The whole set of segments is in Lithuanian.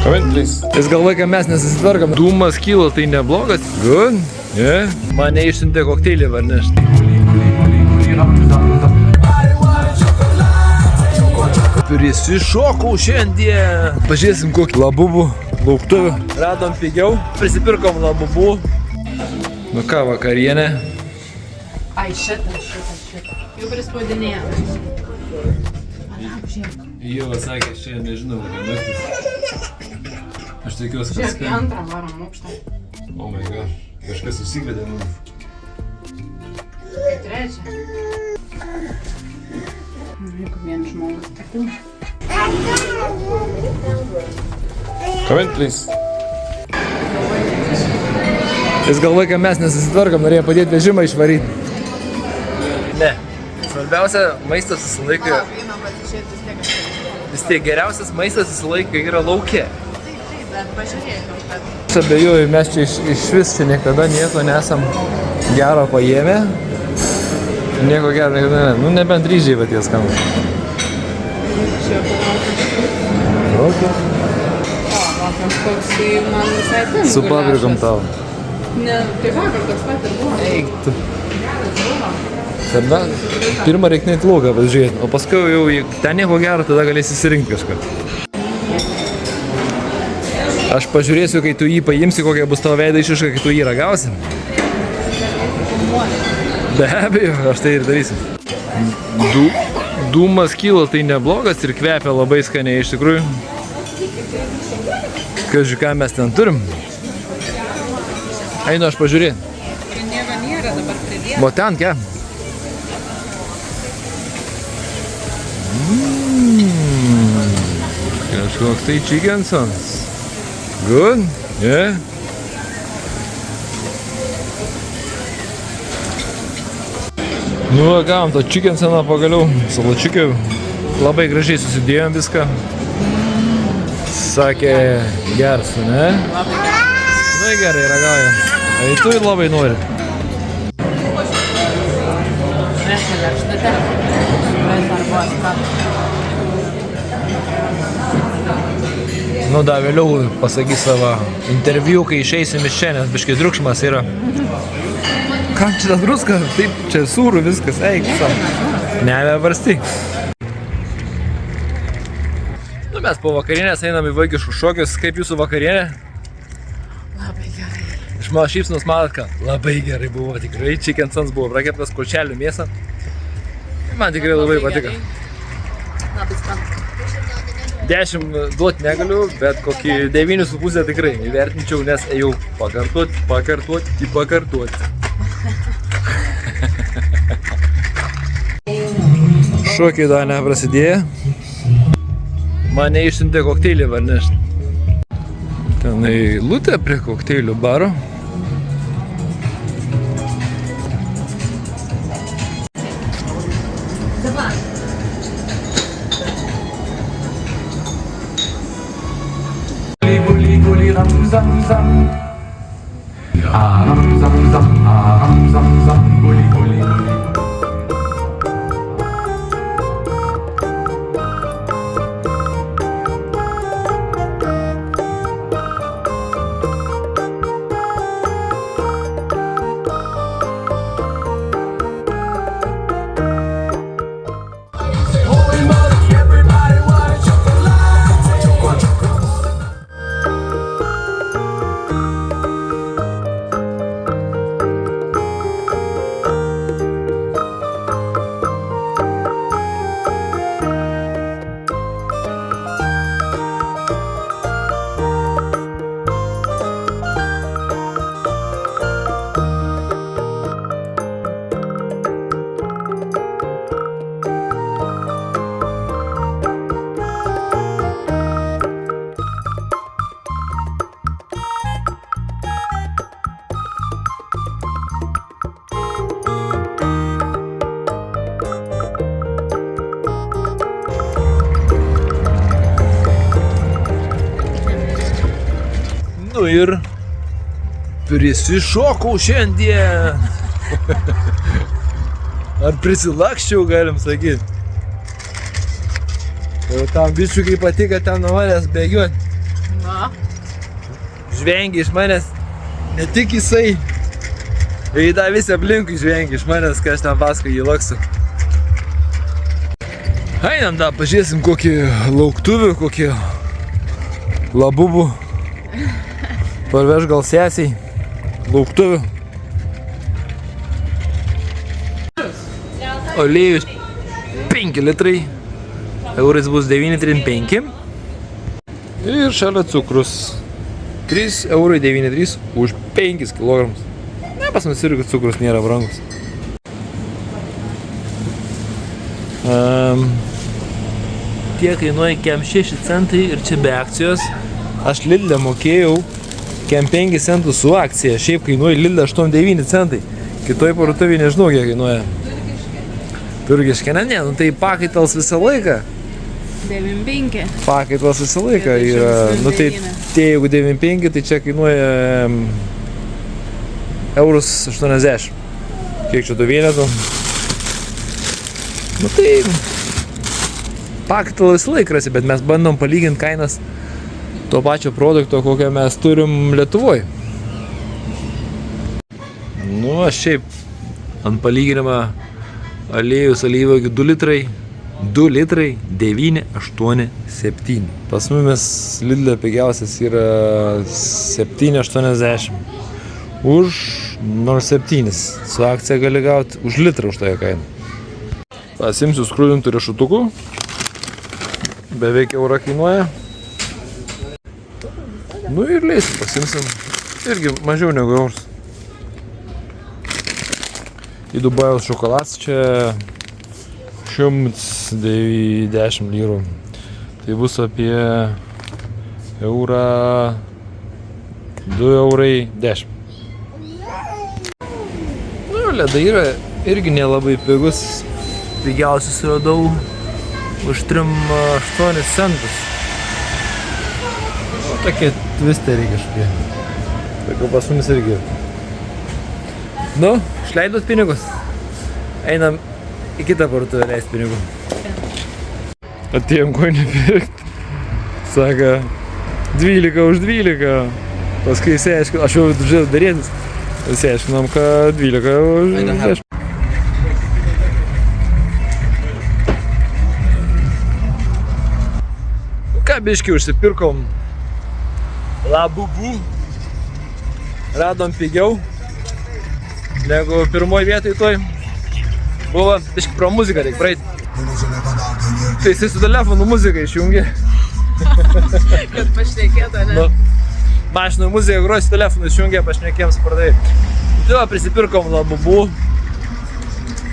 Jis galvoja, kad mes nesisitvarkam. Dūmas kilo, tai neblogas. Good. Yeah. Mane išsiuntė kokteilį varnešti. Prisišokau šiandien. Pažiūrėsim kokį labubų lauktuvį. Radom pigiau. Prisipirkom labubų. Nu ką, vakarienė. Ai, šitą. Jau prispaudinėjau. Jau atsakė, šiandien nežinau, kokia naktis. Aš tikiuosi, kad Žiūrėk, į antrą varom aukštą. Oh my gosh, kažkas susikvedė mums. Į trečią. Jeigu vien žmogus. Come in, please. Jis galvoja, kad mes nesisitvarkam, norėjo padėti vežimą išvaryti. Ne. Svarbiausia, maistas visą laiką... Vis tiek geriausias maistas visą laiką yra lauke. Taip, bet pažiūrėkim, kad... Aš abejoju, mes čia iš vis čia niekada nieko nesam gero paėmę. Nieko gero niekada ne. Nu, nebent ryžiai va tie skamba. Okay. O, va, kažkoks tai man visai ten Su paprikom tau. Ne, tai vakar toks pat ir buvo. Eik tu. Tada pirmą reikia net lūgą pažiūrėti, o paskui jau ten nieko gero, tada galėsi įsirinkti kažką. Aš pažiūrėsiu, kai tu jį paimsi, kokia bus tavo veido išraiška, kai tu jį ragausi. Be abejo, aš tai ir darysiu. Dūmas kilo, tai neblogas ir kvepia labai skaniai iš tikrųjų. Kažkai, ką mes ten turim. Einu aš pažiūrėti. Nieko nėra dabar pridėti. O ten, ką? Kažkoks tai chickensons. Good? Yeah? Nu, gavom to chickensoną pagaliau, salačiukių. Labai gražiai susidėjom viską. Sakė, gersu, ne? Nu, gerai, ragaujam. Tai tu ir labai nori. Nu, da, vėliau pasakys savo interviu, kai išeisim iš čia, nes biškai triukšmas yra. Kam čia ta druska? Taip, čia sūrų viskas, eik, savo. Nebevarstyk. Nu, mes po vakarienės einam į vaikiškus šokius. Kaip jūsų vakarienė? Labai gerai. Iš mano šypsnos matot, ką? Labai gerai buvo, tikrai. Chickensons buvo prakeptas kulčelių mėsą. Man tikrai labai patiko. Labai skanu. 10 duoti negaliu, bet kokį 9,5 tikrai įvertinčiau, nes ėjau pakartoti. Šokiai dar neprasidėjo. Mane išsiuntė kokteilį varnešti. Tenai lutė prie kokteilių baro. Zam zam, aham zam zam, guli guli. Nu ir prisišokau šiandien. Ar prisilakščiau, galim sakyti. Ir tam bičiukai patika ten nuo manęs bėgiuoti. Va. Žvengia iš manęs, ne tik jisai. Ir tą visą aplinkui žvengia iš manęs, kai aš ten paskui jį lakstu. Einam da, pažiūrėsim kokį lauktuvių, kokį labubų. Parveš gal sesiai lauktuvių. Aliejus 5 litrai. Eurais bus 9,35. Ir šalia cukrus 3,93 už 5 kg. Na, pas mus irgi cukrus nėra brangus. Tie kainuoja kem 6 centai ir čia be akcijos. Aš Lidle mokėjau kem 5 centų su akcija. Šiaip kainuoja Lidle 8,9 centai. Kitoj parduotuvėje nežinau, kiek kainuoja. Turkiškai, ne, nu tai pakaitalas visą laiką. 9,5. Pakaitalas visą laiką Tai čia yra, viskas nu tai 9. jeigu 9,5, tai čia kainuoja eurus 80. Kiek čia tų vienetų? Nu tai pakaitalą visą laiką rasi, bet mes bandom palyginti kainas to pačio produkto, kokią mes turim Lietuvoje. Nu, aš šiaip ant palyginimą aliejus alyvuogių 2 litrai 9,87. Pas mumis Lidle pigiausias yra 7,80. Už 0,7. Su akcija gali gauti už litrą už toje kainą. Pasimsiu skrudintų riešutukų. Beveik eurą kainuoja. Nu ir leisim, pasimsim. Irgi mažiau negu eurus. Į Dubajaus šokoladas čia 190 lyrų. Tai bus apie eurą 2,10 €. Nu, ledai yra irgi nelabai pigus. Pigiausius radau už 3,8 centus. O tokie twisteriai kažkokie. Tokie pas mumis irgi. Nu, išleidot pinigus. Einam į kitą parduotuvę leisti pinigų. Atėjom ko nepirkti. Saka, 12 už 12. Paskui jisai aišku, aš jau žinau darėtis. Visi aiškinom, kad 12 už 10. Ką biškį užsipirkom labubų. Radom pigiau negu pirmoji vietoj toj. Buvo, biškį pro muziką reik praeit. Tai jisai su telefonu muziką išjungė. Kad pašnekėtų, ne? Nu, mašinoj muziką grosi telefonu išjungė, pašnekėjom su pardavėjai. Tai va, prisipirkom labubų.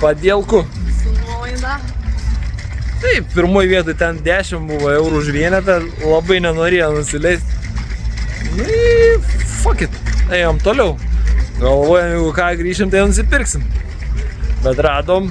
Padėlkų. Su nuolaida. Taip, pirmoji vietoj ten 10 buvo eurų už vienetą, labai nenorėjo nusileisti. Nu, fuck it, ėjom toliau. Galvojom, jeigu ką grįšim, tai nusipirksim. Bet radom,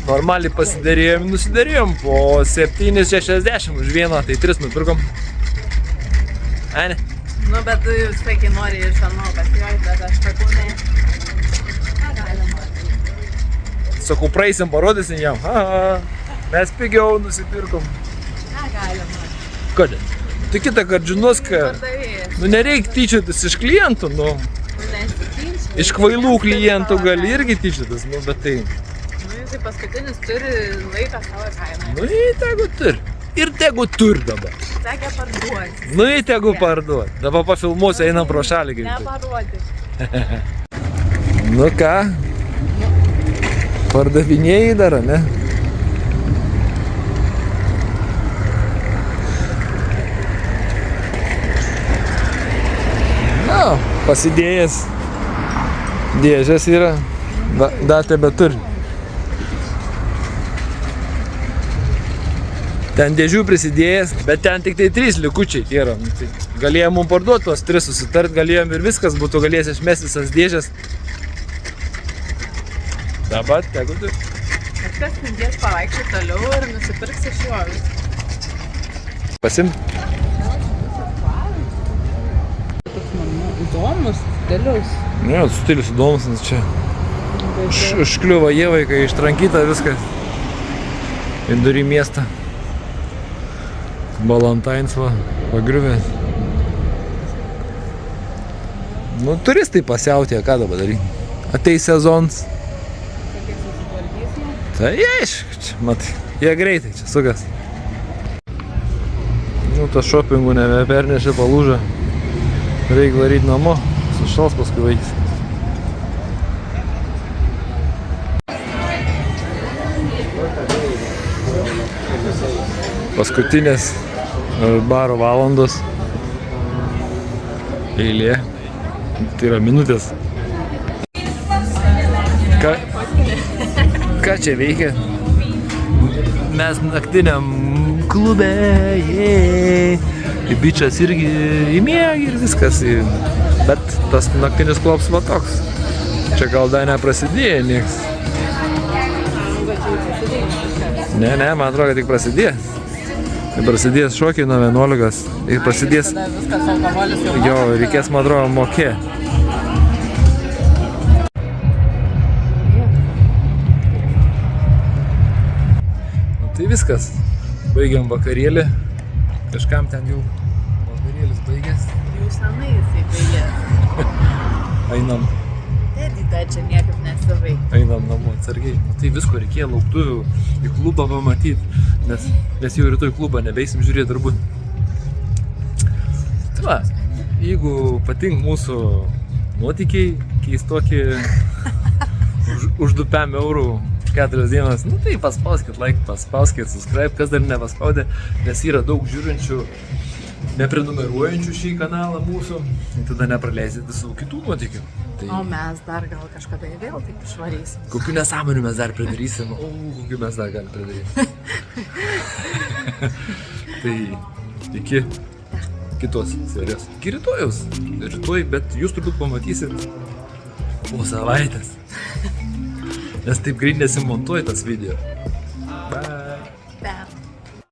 normaliai pasidarėjom, nusidarėjom po 7,60 už vieną, tai 3 nupirkom. Ane? Nu, bet tu jūs vaikai nori iš ano pasijuokti, bet aš sakau, ne. Ką galima? Sakau, praeisim, parodysim jam. Aha, mes pigiau nusipirkom. Ką galima? Kodėl? Tai kitą kartą žinos, kad Pardavėjas. nu nereik tyčiotis iš klientų, nu. Nesityčia. Iš kvailų klientų gali irgi tyčiotis, nu, bet tai... Nu, jisai paskutinis turi laiką savo kainą. Nu, tegu turi. Ir tegu turi dabar. Sakė parduoti. Nu, tegu parduot. Dabar pafilmuosiu, einam pro šalį greitai. Neparodyti. Nu ką? Pardavinėjai dar, ne? Na, pasidėjęs. Dėžės yra. Dar tebeturi. Ten dėžių prisidėjęs, bet ten tik tai 3 likučiai yra. Nu, tai galėjom mums parduoti tuos 3 susitart, galėjom ir viskas būtų galėjęs išmesti visas dėžės. Dabar tegu tu. Kažkas mindės pavaikščiai toliau ir nusipirks iš jo. Pasim. Toks man įdomus, stilius. Ne, stilius įdomus, nes čia užkliuvo Ievai, kai ištrankyta viskas. Vidury miestą. Valentines va, pagriuvęs. Nu, turistai pasiautė, ką dabar daryti. Ateis sezons. Tokie susitvarkys jau. Tai aišku, čia, matai, jie greitai čia sukas. Nu, tas šopingų nebepernešė palūžę. Reikia varyti namo, sušals paskui vaikis. Paskutinės baro valandos. Eilė. Tai yra minutės. Ką čia veikia? Mes naktiniam klube, bičas irgi įmėgi ir viskas. Bet tas naktinis klubs va toks. Čia gal dar neprasidėjo nieks. Ne, man atrodo, kad tik prasidės. Tai prasidės šokiai nuo 11 ir prasidės... Tada viskas alkoholis jau... Jo, reikės, man atrodo, mokė. Tai viskas. Baigiam vakarėlį. Kažkam ten jau vakarėlis baigęs. Jau senai jisai baigės. Einam. Tėdyta čia niekaip nesivai. Einam namo atsargiai. Tai visko reikėjo lauktuvių į klubą pamatyti. Nes jau rytoj klubą nebeisim žiūrėti turbūt. Tai va, jeigu patink mūsų nuotykiai, keistokie už 2 eurų 4 dienas, nu tai paspauskit like, paspauskit subscribe, kas dar nepaspaudė, nes yra daug žiūrinčių, neprenumeruojančių šį kanalą mūsų, tada nepraleisit visų kitų nuotykių. Tai... O mes dar gal kažkada vėl taip išvarysim. Kokių nesąmonių mes dar pridarysim, kokių mes dar galim pridaryti. Tai iki kitos serijos. Iki rytojaus. Rytoj, bet jūs turbūt pamatysit po savaitės. Nes taip greit nesimontuoja tas video.